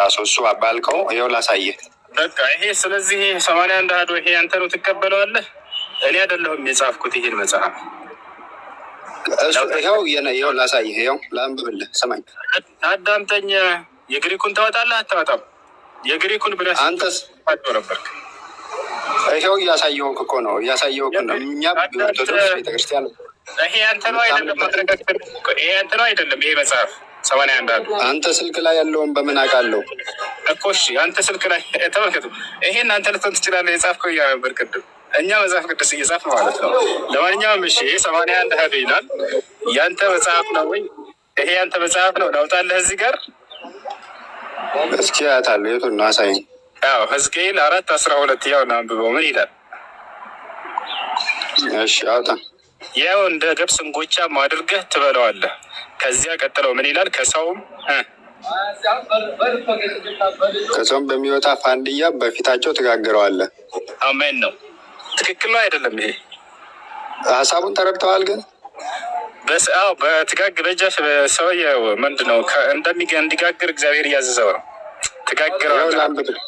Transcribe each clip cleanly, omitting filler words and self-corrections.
ራሱ እሱ ባልከው ይኸው ላሳየህ። በቃ ይሄ ስለዚህ 81 አሐዱ ይሄ አንተ ነው ትቀበለዋለህ። እኔ አይደለሁም የጻፍኩት ይሄን መጽሐፍ። ይኸው ላሳየህ፣ ይኸው ላንብብልህ። ስማኝ አዳምጠኝ። የግሪኩን ታወጣለህ አታወጣም? የግሪኩን ብለህ አንተስ ነበርክ። ይኸው እያሳየሁህ እኮ ነው፣ እያሳየሁህ ነው። እኛ ኦርቶዶክስ ቤተክርስቲያን ይሄ አንተ ነው አይደለም? ይሄ አንተ ነው አይደለም? ይሄ መጽሐፍ 81 አሐዱ አንተ ስልክ ላይ ያለውን በምን አውቃለሁ እኮ? እሺ አንተ ስልክ ላይ ተመልከቱ። ይሄን አንተ ልትሆን ትችላለህ። የጻፍከው እያ ነበር ቅድም። እኛ መጽሐፍ ቅዱስ እየጻፍ ማለት ነው። ለማንኛውም እሺ 81 አሐዱ ይላል። ያንተ መጽሐፍ ነው ወይ? ይሄ ያንተ መጽሐፍ ነው? ላውጣለህ እዚህ ጋር እስኪ ያታለሁ። የቱን ነው አሳይኝ። ያው ሕዝቅኤል 4:12 ያው አንብበው። ምን ይላል? እሺ አውጣ። ያው እንደ ገብስ እንጎቻም አድርገህ ትበለዋለህ። ከዚያ ቀጥለው ምን ይላል? ከሰውም በሚወጣ ፋንድያ በፊታቸው ትጋግረዋለህ። አሜን ነው። ትክክል ነው አይደለም? ይሄ ሀሳቡን ተረድተዋል ግን በእጃፍ ሰውዬው ምንድን ነው እንዲጋግር እግዚአብሔር እያዘዘው ነው። ትጋግረዋለህ።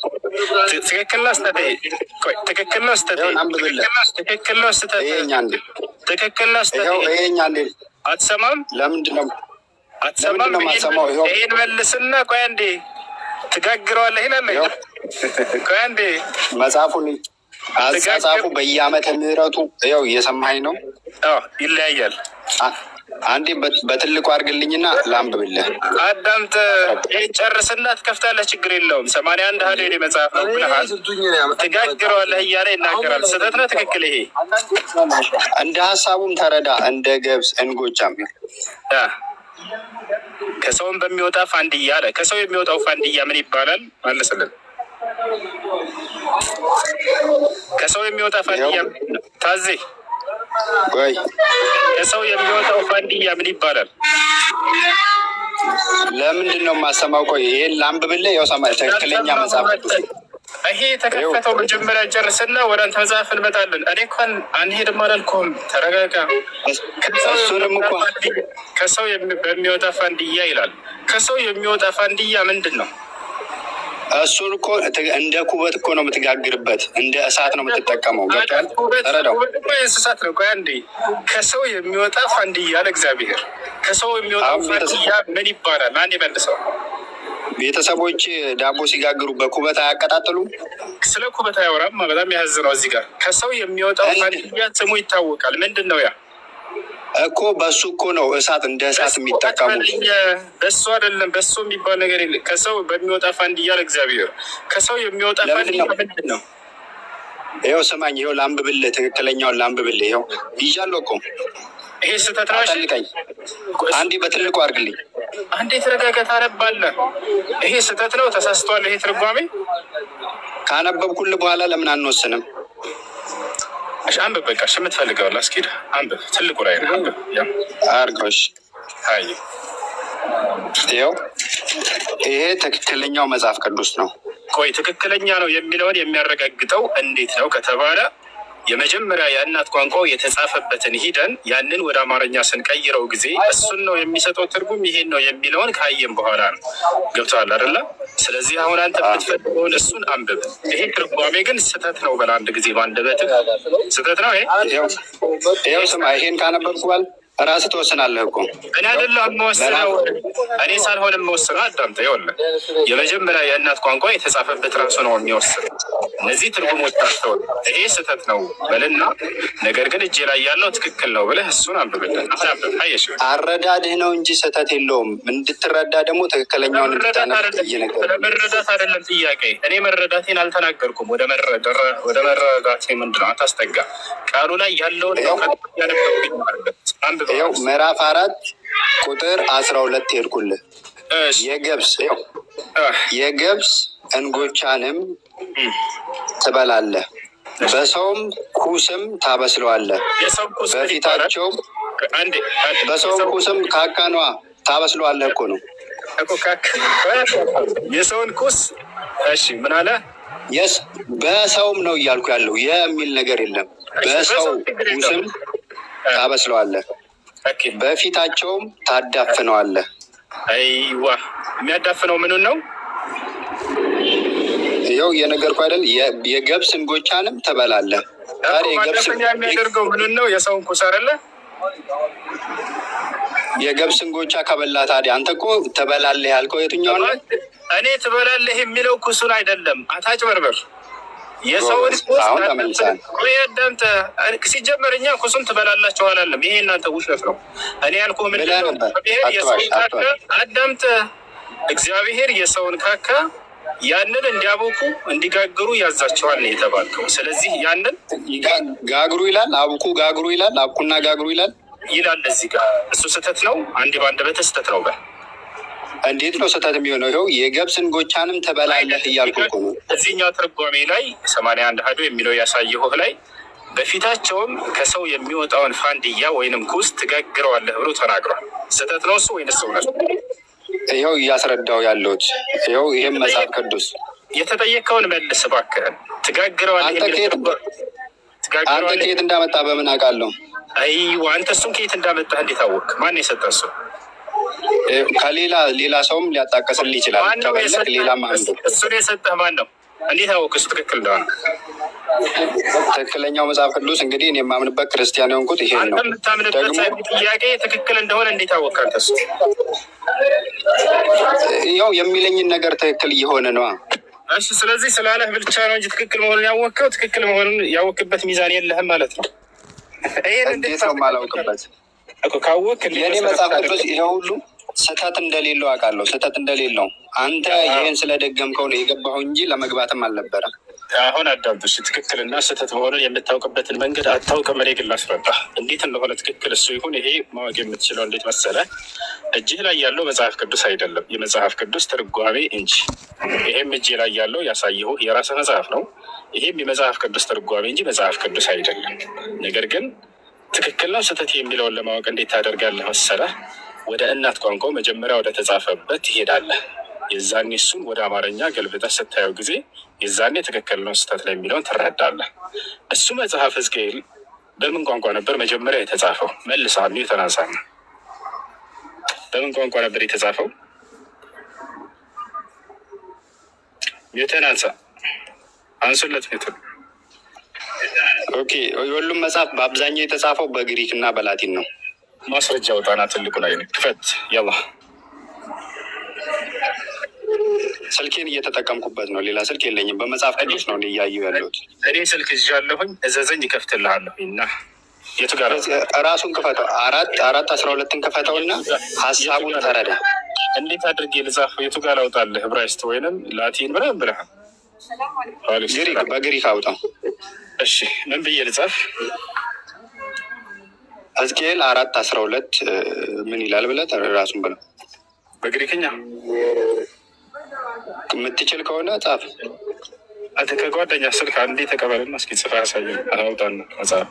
ትክክል ነው ስተት? ትክክል ነው ስተት? ትክክል ነው ስተት? ትክክል ነው ስተት? አትሰማም? ለምንድን ነው አትሰማም? ይሄን መልስና ቆይ አንዴ። ትጋግረዋለህ ይላል። ቆይ አንዴ መጽሐፉን አጻጻፉ በየዓመተ ምህረቱ ይኸው እየሰማኸኝ ነው። ይለያያል። አንዴ በትልቁ አድርግልኝና ላንብብልህ። አዳምጥ። ይህን ጨርስና ትከፍታለህ። ችግር የለውም። 81 አሐዱ የእኔ መጽሐፍ ነው ብለሃል። ትጋግረዋለህ እያለ ይናገራል። ስህተት ነው? ትክክል። ይሄ እንደ ሀሳቡም ተረዳ። እንደ ገብስ እንጎቻም ከሰውም በሚወጣ ፋንድያ አለ። ከሰው የሚወጣው ፋንድያ ምን ይባላል? መልስልን። ከሰው የሚወጣ ፋንድያ ታዜ ወይ ከሰው የሚወጣው ፋንድያ ምን ይባላል? ለምንድን ነው የማሰማው? ቆይ ይሄን ላንብብልህ። ያው ሰማይ ትክክለኛ መጽሐፍ ይሄ የተከፈተው መጀመሪያ ጨርስና ወደ አንተ መጽሐፍ እንመጣለን። እኔ እንኳን አንሄድም አላልኩም። ተረጋጋ። እሱንም እኮ ከሰው በሚወጣ ፋንድያ ይላል። ከሰው የሚወጣ ፋንድያ ምንድን ነው? እሱን እኮ እንደ ኩበት እኮ ነው የምትጋግርበት፣ እንደ እሳት ነው የምትጠቀመው። ተረዳው። እንስሳት ነው። ቆይ አንዴ። ከሰው የሚወጣ ፋንድያ ለእግዚአብሔር ከሰው የሚወጣ ፋንድያ ምን ይባላል? አንዴ መልሰው። ቤተሰቦች ዳቦ ሲጋግሩ በኩበት አያቀጣጥሉም? ስለ ኩበት አያወራም። በጣም ያሳዝነው። እዚህ ጋር ከሰው የሚወጣው ፋንድያ ስሙ ይታወቃል። ምንድን ነው ያ? እኮ በሱ እኮ ነው እሳት እንደ እሳት የሚጠቀሙ። በሱ አይደለም። በሱ የሚባል ነገር የለም። ከሰው በሚወጣ ፋንድያ ለእግዚአብሔር ከሰው የሚወጣ ፋንድያ ምንድን ነው? ይኸው ስማኝ፣ ይኸው ላንብብልህ፣ ትክክለኛውን ላንብብልህ። ይኸው ይዣለሁ እኮ። ይሄ ስህተት ነው። አጠልቀኝ። አንዴ በትልቁ አድርግልኝ። አንዴ ተረጋጋ። ታነባለህ። ይሄ ስህተት ነው፣ ተሳስቷል። ይሄ ትርጓሜ ካነበብኩልህ በኋላ ለምን አንወስንም? እሺ አንብብ። በቃ እሺ፣ የምትፈልገው ላስኪድ አንብብ። ትልቁ ላይ ነው አንብብ። አርጎሽ አይ ይኸው ይሄ ትክክለኛው መጽሐፍ ቅዱስ ነው። ቆይ ትክክለኛ ነው የሚለውን የሚያረጋግጠው እንዴት ነው ከተባለ የመጀመሪያ የእናት ቋንቋው የተጻፈበትን ሂደን ያንን ወደ አማርኛ ስንቀይረው ጊዜ እሱን ነው የሚሰጠው ትርጉም። ይሄን ነው የሚለውን ካየን በኋላ ነው። ገብቶሃል አይደለ? ስለዚህ አሁን አንተ የምትፈልገውን እሱን አንብብ። ይሄ ትርጓሜ ግን ስህተት ነው። በአንድ ጊዜ በአንደበትህ ስህተት ነው። ይኸው ስማ፣ ይሄን ካነበብኩባል ራስህ ትወስናለህ እኮ። እኔ አይደለሁም የምወስነው። እኔ ሳልሆን የምወስነው አዳምጠህ። ይኸውልህ የመጀመሪያ የእናት ቋንቋ የተጻፈበት ራሱ ነው የሚወስነው። እነዚህ ትርጉሞች ታስተውል። ይሄ ስህተት ነው በልና ነገር ግን እጄ ላይ ያለው ትክክል ነው ብለህ እሱን አንብብልን። አየሽ፣ አረዳድህ ነው እንጂ ስህተት የለውም። እንድትረዳ ደግሞ ትክክለኛውን መረዳት አይደለም ጥያቄ። እኔ መረዳቴን አልተናገርኩም። ወደ መረዳቴ ምንድነው አታስጠጋ። ቃሉ ላይ ያለውን ይኸው ምዕራፍ 4 ቁጥር 12 ሄድኩልህ። የገብስ እንጎቻንም ትበላለህ፣ በሰውም ኩስም ታበስለዋለህ። በፊታቸውም በሰውም ኩስም ካካኗ ታበስለዋለህ እኮ ነው። የሰውን ኩስ እሺ፣ ምን አለ? በሰውም ነው እያልኩ ያለው የሚል ነገር የለም። በሰው ኩስም ታበስለዋለህ፣ በፊታቸውም ታዳፍነዋለህ። አይዋ፣ የሚያዳፍነው ምኑን ነው? ይኸው እየነገርኩህ አይደል? የገብስ እንጎቻንም ትበላለህ። የሚያደርገው ምንን ነው? የሰውን ኩስ አይደለ? የገብስ እንጎቻ ከበላ ታዲያ አንተ እኮ ትበላለህ ያልከው የትኛው ነው? እኔ ትበላለህ የሚለው ኩሱን አይደለም። አታጭበርበር። የሰውን ኩስ ሲጀመር እኛ ኩሱን ትበላላቸው አላለም። ይሄ እናንተ ውሸት ነው። እኔ ያልኩህ ምንድን ነው? የሰውን ካካ አዳምጥ። እግዚአብሔር የሰውን ካካ ያንን እንዲያቦኩ እንዲጋግሩ ያዛቸዋል ነው የተባልከው። ስለዚህ ያንን ጋግሩ ይላል፣ አብኩ ጋግሩ ይላል፣ አብኩና ጋግሩ ይላል እዚህ ጋር እሱ ስህተት ነው። አንድ በአንደበተ ስህተት ነው። እንዴት ነው ስህተት የሚሆነው? ይኸው የገብስ እንጎቻንም ትበላለህ እያልኩ እኮ ነው። እዚህኛው ትርጓሜ ላይ 81 አሐዱ የሚለው ያሳየሁህ ላይ በፊታቸውም ከሰው የሚወጣውን ፋንድያ ወይንም ኩስ ትጋግረዋለህ ብሎ ተናግሯል። ስህተት ነው እሱ ወይንስ እውነት? ይኸው እያስረዳው ያለሁት ይኸው ይህም መጽሐፍ ቅዱስ የተጠየቀውን መልስ እባክህን። ትጋግረዋለህ አንተ ከየት እንዳመጣ በምን አውቃለሁ? አንተ እሱን ከየት እንዳመጣህ እንዴት አወቅ? ማን የሰጠህ? እሱ ሌላ ሰውም ሊያጣቀስልህ ይችላል። ሌላም አንዱ እሱን የሰጠህ ማን ነው? እንዴት አወቅ እሱ ትክክል እንደሆነ? ትክክለኛው መጽሐፍ ቅዱስ እንግዲህ እኔ የማምንበት ክርስቲያን የሆንኩት ይሄ ነው። የምታምንበት ጥያቄ ትክክል እንደሆነ እንዴት አወቅ? አንተ እሱ ያው የሚለኝን ነገር ትክክል እየሆነ ነው። እሺ፣ ስለዚህ ስላለህ ብቻ ነው እንጂ ትክክል መሆኑን ያወቅኸው። ትክክል መሆኑን ያወቅበት ሚዛን የለህም ማለት ነው። እንዴት ነው የማላውቅበት? የእኔ መጽሐፍ ቅዱስ ይሄ ሁሉ ስህተት እንደሌለው አውቃለሁ። ስህተት እንደሌለው አንተ ይህን ስለደገምከው ነው የገባኸው እንጂ ለመግባትም አልነበረም። አሁን አዳምጦች ትክክልና ስህተት መሆኑን የምታውቅበትን መንገድ አታውቅም። እኔ ግን ላስረዳህ እንዴት እንደሆነ ትክክል እሱ ይሁን ይሄ ማወቅ የምትችለው እንዴት መሰለህ? እጅህ ላይ ያለው መጽሐፍ ቅዱስ አይደለም፣ የመጽሐፍ ቅዱስ ትርጓሜ እንጂ። ይሄም እጅህ ላይ ያለው ያሳየሁህ የራስህ መጽሐፍ ነው። ይሄም የመጽሐፍ ቅዱስ ትርጓሜ እንጂ መጽሐፍ ቅዱስ አይደለም። ነገር ግን ትክክል ነው ስህተት የሚለውን ለማወቅ እንዴት ታደርጋለህ መሰለህ? ወደ እናት ቋንቋው መጀመሪያ ወደ ተጻፈበት ትሄዳለህ። የዛኔ እሱን ወደ አማርኛ ገልብጠህ ስታየው ጊዜ የዛኔ ትክክል ነው ስህተት ነው የሚለውን ትረዳለህ። እሱ መጽሐፍ ሕዝቅኤል በምን ቋንቋ ነበር መጀመሪያ የተጻፈው? መልሳሉ የተናሳ ነው። በምን ቋንቋ ነበር የተጻፈው? የተናሳ አንሱለት ቤት። ኦኬ፣ የሁሉም መጽሐፍ በአብዛኛው የተጻፈው በግሪክ እና በላቲን ነው። ማስረጃ ወጣና ትልቁ ላይ ክፈት። ያላ ስልኬን እየተጠቀምኩበት ነው። ሌላ ስልክ የለኝም። በመጽሐፍ ቅዱስ ነው እያየሁ ያለሁት። እኔ ስልክ ይዣለሁኝ። እዘዘኝ ይከፍትልሃለሁ። እና የቱ ጋር ራሱን ክፈተው። 4:12 ክፈተው እና ሀሳቡን ተረዳ። እንዴት አድርጌ ልጻፍ? የቱ ጋር አውጣለህ? ዕብራይስጥ ወይንም ላቲን ምናምን ብለሃል። ግሪክ፣ በግሪክ አውጣው። እሺ ምን ብዬ ልጻፍ? ሕዝቅኤል 4:12 ምን ይላል ብለህ ራሱን ብለው በግሪክኛ የምትችል ከሆነ ጻፍ። አንተ ከጓደኛ ስልክ አንዴ ተቀበልና እስኪ ጽፋ ያሳየን። አውጣና መጽሐፍ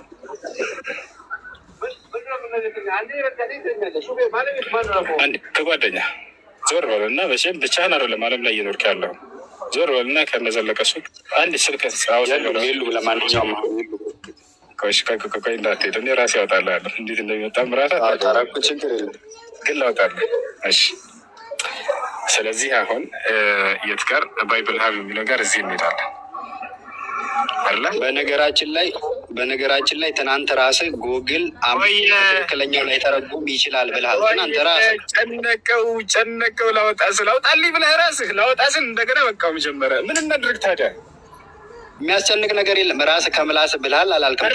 አንድ ከጓደኛ ዞር በልና መቼም ብቻህን አይደለም ዓለም ላይ እየኖርክ ያለው። ዞር በልና ከነዘለቀሱ አንድ ስልክ የሉ ለማንኛውም ቆይ እንዳትሄድ እኔ ራሴ ያወጣልሃለሁ። እንዴት እንደሚወጣ ምራታ ታረኩ ችግር የለም ግን ላውጣልህ። እሺ ስለዚህ አሁን የት ጋር ባይብል ሀብ የሚለው ጋር እዚህ እንሄዳለን አለ። በነገራችን ላይ ትናንት ራስህ ጎግል ትክክለኛው ላይ ተረጉም ይችላል ብለሃል። ትናንት ራስህ ጨነቀው ላወጣ ስላውጣልኝ ብለህ ራስህ ላወጣ ስል እንደገና መቃወም ጀመረ። ምን እናድርግ ታዲያ? የሚያስጨንቅ ነገር የለም። ራስህ ከምላስህ ብልሃል አላልክም?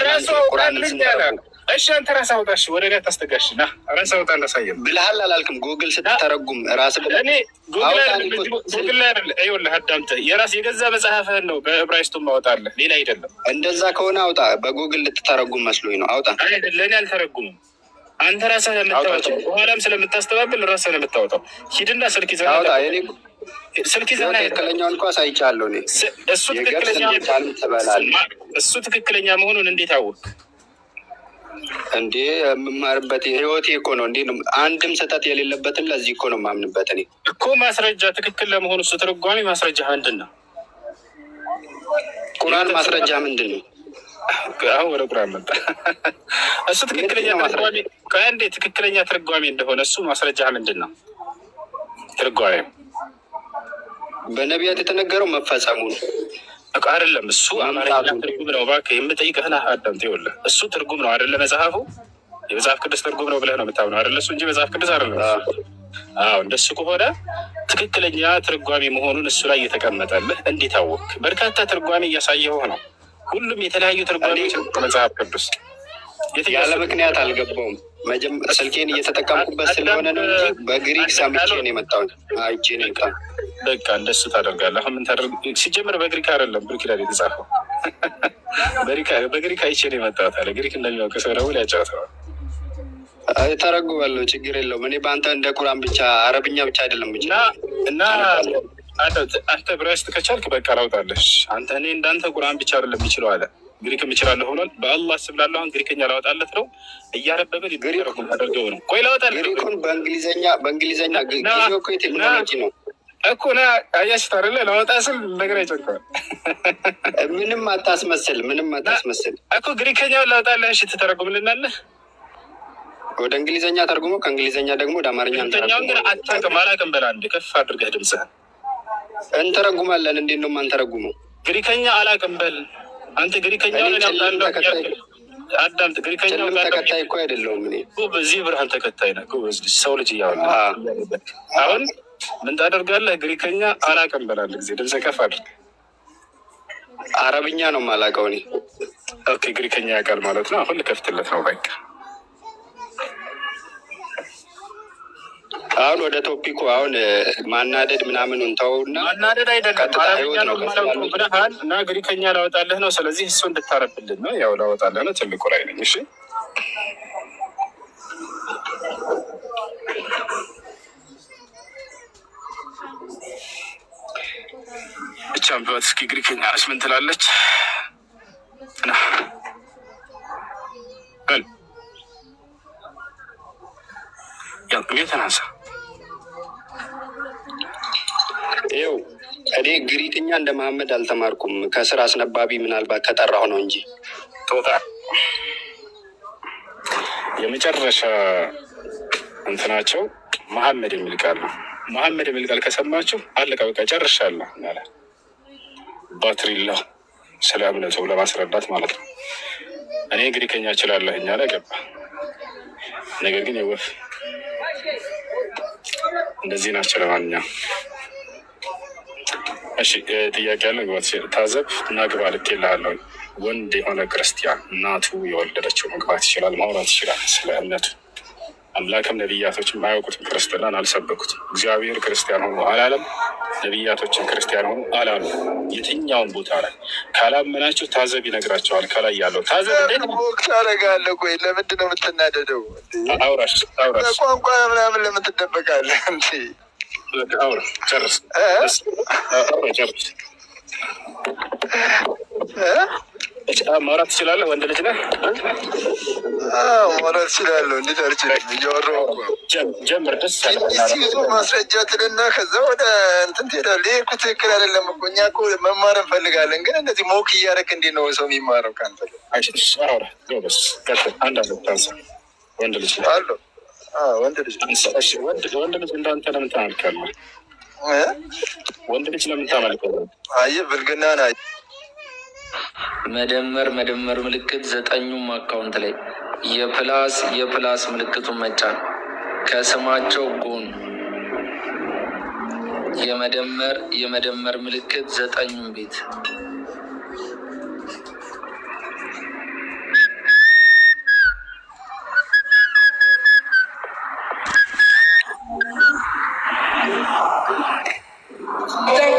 ቁርአንን ስንተረጉም እሺ አንተ ራስህ አውጣ። እሺ ወደ ላይ ታስተጋሽ ና ራስህ አውጣ እንዳሳየን ብልሃል አላልክም? ጉግል ስትተረጉም ራስህ ብለህ እኔ ጉግል ላይ አይደለ? ይኸውልህ አዳምጠህ የራስህ የገዛ መጽሐፍህን ነው በዕብራይስጡም ማውጣለህ፣ ሌላ አይደለም። እንደዛ ከሆነ አውጣ። በጉግል ልትተረጉም መስሎኝ ነው። አውጣ። ለእኔ አልተረጉምም። አንተ ራስህ ለምታወጣው በኋላም ስለምታስተባብል ራስህ ነው የምታወጣው። ሂድና ስልክ ይዘህ አውጣ። ስልክ ይዘህ ትክክለኛውን እኮ አሳይቻለሁ እኔ። እሱ ትክክለኛ መሆኑን እንዴት አወቅ? እንዴ የምማርበት ህይወቴ እኮ ነው። እንዴ አንድም ስህተት የሌለበትን ለዚህ እኮ ነው የማምንበት እኔ እኮ። ማስረጃ ትክክል ለመሆኑ እሱ ትርጓሜ ማስረጃ ምንድን ነው? ቁርአን ማስረጃ ምንድን ነው? አሁን ወደ ቁርአን መጣ። እሱ ትክክለኛ ትርጓሜ ከአንዴ ትክክለኛ ትርጓሜ እንደሆነ እሱ ማስረጃ ምንድን ነው? ትርጓሜ በነቢያት የተነገረው መፈጸሙ ነው አይደለም። እሱ አማርኛ ትርጉም ነው። እባክህ የምጠይቅህን አዳምጥ። ይኸውልህ እሱ ትርጉም ነው አይደለ? መጽሐፉ የመጽሐፍ ቅዱስ ትርጉም ነው ብለህ ነው የምታምነው አይደለ? እሱ እንጂ መጽሐፍ ቅዱስ አይደለም። አዎ እንደሱ ከሆነ ትክክለኛ ትርጓሜ መሆኑን እሱ ላይ እየተቀመጠልህ እንዴት አወቅህ? በርካታ ትርጓሜ እያሳየሁህ ነው። ሁሉም የተለያዩ ትርጓሜዎች መጽሐፍ ቅዱስ ያለ ምክንያት አልገባውም። ስልኬን እየተጠቀምኩበት ስለሆነ ነው እንጂ በግሪክ ሰምቼ ነው የመጣሁት። አይቼ ነው ቃ በቃ እንደሱ ታደርጋለህ። አሁን ምን ታደርግ? ሲጀምር በግሪክ አይደለም ብሩክ ይላል የተጻፈው። በግሪክ አይቼ ነው የመጣሁት አለ። ግሪክ እንደሚያውቅ ሰው ደግሞ ሊያጫውተዋል። ተረጉባለሁ፣ ችግር የለውም። እኔ በአንተ እንደ ቁራን ብቻ አረብኛ ብቻ አይደለም ብቻ እና አንተ ብራይስጥ ከቻልክ በቃ ላውጣለሽ። አንተ እኔ እንዳንተ ቁርአን ብቻ አይደለም የሚችለው አለ፣ ግሪክም እችላለሁ ብሏል። በአላህ ስም ላለሁ አሁን ግሪክኛ ላወጣለት ነው። እያረበበ ሊግሪክ አደርገው ነው። ቆይ ላወጣለት ግሪኩን በእንግሊዘኛ ጊዜው እኮ የቴክኖሎጂ ነው እኮ ና አያሽት አይደለ? ላወጣ ስል ነገር አይጨንቀዋል። ምንም አታስመስል እኮ ግሪክኛውን ላወጣለህ። እሺ ትተረጉምልናለህ? ወደ እንግሊዘኛ ተርጉሞ ከእንግሊዘኛ ደግሞ ወደ አማርኛ እንተኛውን ግን አታውቅም። አላውቅም በላ አንድ ከፍ አድርገህ ድምፅህን እንተረጉማለን። እንዴት ነው የማንተረጉመው? ግሪከኛ አላውቅም በል አንተ። ግሪከኛውን አዳምጥ። ግሪከኛውን ተከታይ እኮ አይደለሁም እኔ። በዚህ ብርሃን ተከታይ ነህ። ሰው ልጅ እያወራ አሁን ምን ታደርጋለህ? ግሪከኛ አላውቅም በል አንድ ጊዜ ድምፅህ ከፍ አድርገህ። አረብኛ ነው የማላውቀው እኔ። ኦኬ ግሪከኛ ያውቃል ማለት ነው። አሁን ልከፍትለት ነው በቃ። አሁን ወደ ቶፒኩ አሁን ማናደድ ምናምን እንተውና፣ ማናደድ አይደለም አረብኛ ነው የማላውቀው ብለሃል እና ግሪከኛ ላወጣልህ ነው። ስለዚህ እሱ እንድታረብልን ነው። ያው ላወጣልህ ነው። ትልቁ ላይ ነኝ። እሺ ብቻ ቢሆን እስኪ ግሪከኛ ነች ምን ትላለች? ተናሳ ይኸው እኔ ግሪክኛ እንደ መሐመድ አልተማርኩም። ከስራ አስነባቢ ምናልባት ከጠራሁ ነው እንጂ ጦጣ የመጨረሻ እንትናቸው መሐመድ የሚል ቃል ነው። መሐመድ የሚል ቃል ከሰማችሁ አለቀ በቃ ጨርሻለሁ አለ። ባትሪላ ስለ እምነቱ ለማስረዳት ማለት ነው። እኔ ግሪከኛ እችላለሁኝ አለ ገባ። ነገር ግን የወፍ እንደዚህ ናቸው። ለማንኛውም እሺ ጥያቄ ያለ ግባት ታዘብ እና ግባ ልኬልሃለሁ። ወንድ የሆነ ክርስቲያን እናቱ የወለደችው መግባት ይችላል፣ ማውራት ይችላል ስለ እምነቱ። አምላክም ነቢያቶችም አያውቁትም፣ ክርስትናን አልሰበኩትም። እግዚአብሔር ክርስቲያን ሆኖ አላለም፣ ነቢያቶችን ክርስቲያን ሆኖ አላሉ። የትኛውን ቦታ ላይ ካላመናችሁ ታዘብ ይነግራቸዋል። ከላይ ያለው ታዘብ ታደርጋለህ። ቆይ ለምንድን ነው የምትናደደው? አውራሽ ቋንቋ ምናምን ለምን ትደበቃለህ? አውራ ጨርስ። ማውራት ትችላለህ? ወንድ ልጅ ነህ? ማውራት እችላለሁ። እንዴት አልችልም? እያወራሁ ጀምር። ደስ ሲይዙ ማስረጃ ትልና ከዛ ወደ እንትን ትሄዳለህ። ይሄ እኮ ትክክል አይደለም እኮ። እኛ እኮ መማር እንፈልጋለን፣ ግን እንደዚህ ሞክ እያደረክ እንዴት ነው ሰው የሚማረው ከአንተ? አውራ ጎበዝ። አንድ ታንሳ። ወንድ ልጅ አሉ። ወንድ ልጅ ወንድ ልጅ እንዳንተ ለምን ታመልካለህ? ወንድ ልጅ ለምን ታመልካለህ? አየህ ብልግና ና መደመር ምልክት 9ኙም አካውንት ላይ የፕላስ ምልክቱን መጫን ከስማቸው ጎን የመደመር ምልክት 9ኙም ቤት Don't